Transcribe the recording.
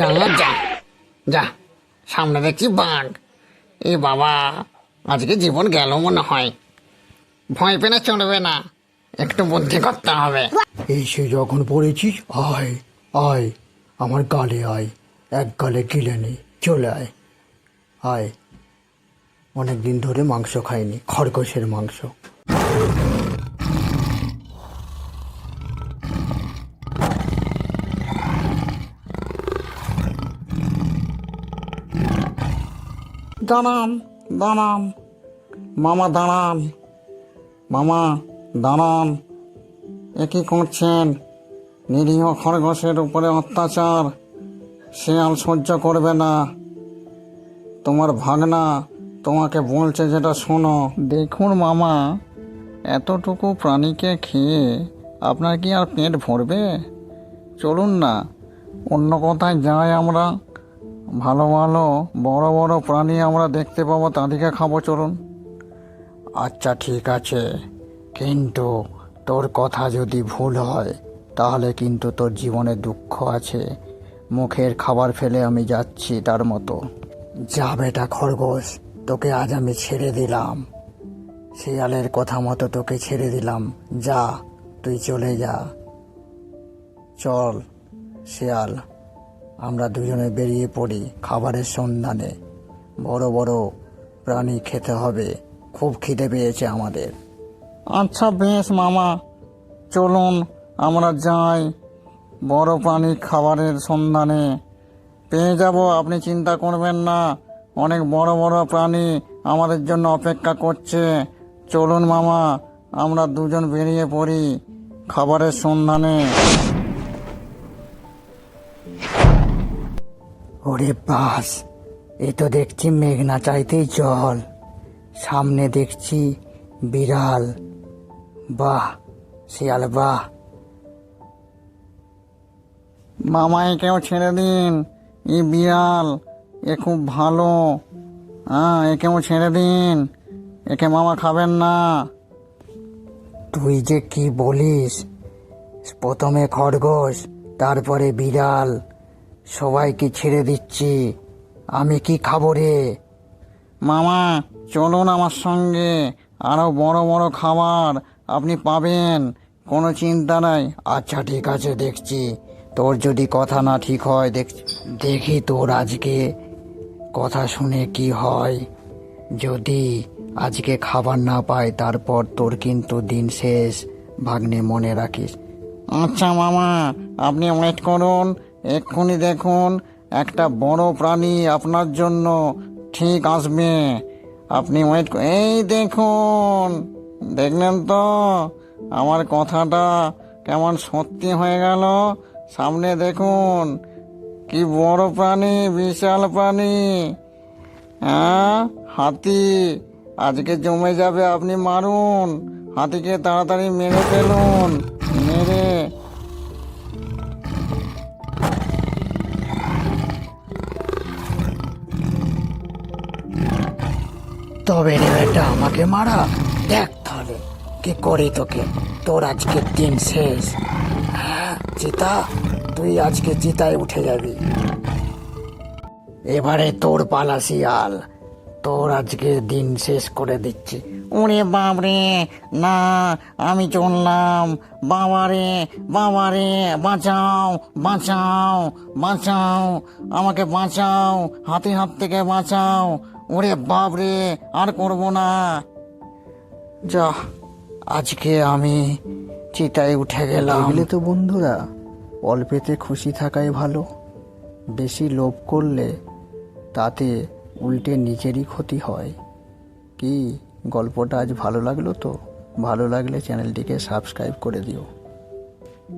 যা যা যা, সামনে দেখছি বাঘ। এ বাবা, আজকে জীবন গেল মনে হয়। ভয় পেলে চলবে না, একটু বুদ্ধি করতে হবে। এসে যখন পড়েছিস, আয় আয় আমার গালে আয়, এক গালে গিলে নে, চলে আয় আয়। অনেকদিন ধরে মাংস খাইনি, খরগোশের মাংস। দাঁড়ান দাঁড়ান মামা, দাঁড়ান মামা, দাঁড়ান। এ কি করছেন? নিরীহ খরগোশের উপরে অত্যাচার শেয়াল সহ্য করবে না। তোমার ভাগনা তোমাকে বলছে, যেটা শোনো। দেখুন মামা, এতটুকু প্রাণীকে খেয়ে আপনার কি আর পেট ভরবে? চলুন না, অন্য কোথায় যাই আমরা। ভালো ভালো বড় বড় প্রাণী আমরা দেখতে পাবো, তাদেরকে খাবো, চলুন। আচ্ছা ঠিক আছে, কিন্তু তোর কথা যদি ভুল হয় তাহলে কিন্তু তোর জীবনে দুঃখ আছে। মুখের খাবার ফেলে আমি যাচ্ছি তার মতো। যা বেটা খরগোশ, তোকে আজ আমি ছেড়ে দিলাম। শিয়ালের কথা মতো তোকে ছেড়ে দিলাম, যা তুই চলে যা। চল শিয়াল, আমরা দুজনে বেরিয়ে পড়ি খাবারের সন্ধানে। বড় বড় প্রাণী খেতে হবে, খুব খিদে পেয়েছে আমাদের। আচ্ছা বেশ মামা, চলুন আমরা যাই বড় প্রাণী খাবারের সন্ধানে। পেয়ে যাব, আপনি চিন্তা করবেন না। অনেক বড় বড় প্রাণী আমাদের জন্য অপেক্ষা করছে। চলুন মামা, আমরা দুজন বেরিয়ে পড়ি খাবারের সন্ধানে। ওরে বাস, এ তো দেখছি মেঘনা চাইতেই জল। সামনে দেখছি বিড়াল। বাহ শিয়াল বাহ। মামা, একেও ছেড়ে দিন। ই বিড়াল, এ খুব ভালো। হ্যাঁ, একেও ছেড়ে দিন, একে মামা খাবেন না। তুই যে কি বলিস? প্রথমে খরগোশ, তারপরে বিড়াল, সবাইকে ছেড়ে দিচ্ছি। আমি কি খাবো রে? মামা চলুন আমার সঙ্গে, আরো বড় বড় খাবার আপনি পাবেন, কোনো চিন্তা নাই। আচ্ছা ঠিক আছে, দেখছি। তোর যদি কথা না ঠিক হয়, দেখি তোর আজকে কথা শুনে কি হয়। যদি আজকে খাবার না পাই, তারপর তোর কিন্তু দিন শেষ, ভাগ্নে, মনে রাখিস। আচ্ছা মামা, আপনি ওয়েট করুন, এক্ষুনি দেখুন একটা বড় প্রাণী আপনার জন্য ঠিক আসবে। আপনি ওয়েট, এই দেখুন, দেখলেন তো আমার কথাটা কেমন সত্যি হয়ে গেল। সামনে দেখুন, কি বড় প্রাণী, বিশাল প্রাণী। হ্যাঁ, হাতি। আজকে জমে যাবে, আপনি মারুন হাতিকে, তাড়াতাড়ি মেরে ফেলুন, মেরে। তবে রে বেটা, আমাকে মারা, দেখ তাহলে কি করি তোকে। তোর আজকের দিন শেষ। হ্যাঁ চিতা, তুই আজকে চিতায় উঠে যাবি। এবারে তোর পালা শিয়াল, তোর আজকের দিন শেষ করে দিচ্ছি। ওরে বাবরে, না, আমি চললাম। বাবারে বাবারে, বাঁচাও বাঁচাও বাঁচাও, আমাকে বাঁচাও, হাতির হাত থেকে বাঁচাও। ওরে বাবরে, আর করবো না। যা, আজকে আমি চিতায় উঠে গেলাম। দেখলে তো বন্ধুরা, অল্পেতে খুশি থাকাই ভালো। বেশি লোভ করলে তাতে উল্টে নিজেরই ক্ষতি হয়। কি গল্পটা আজ ভালো লাগলো তো? ভালো লাগলে চ্যানেলটিকে সাবস্ক্রাইব করে দিও।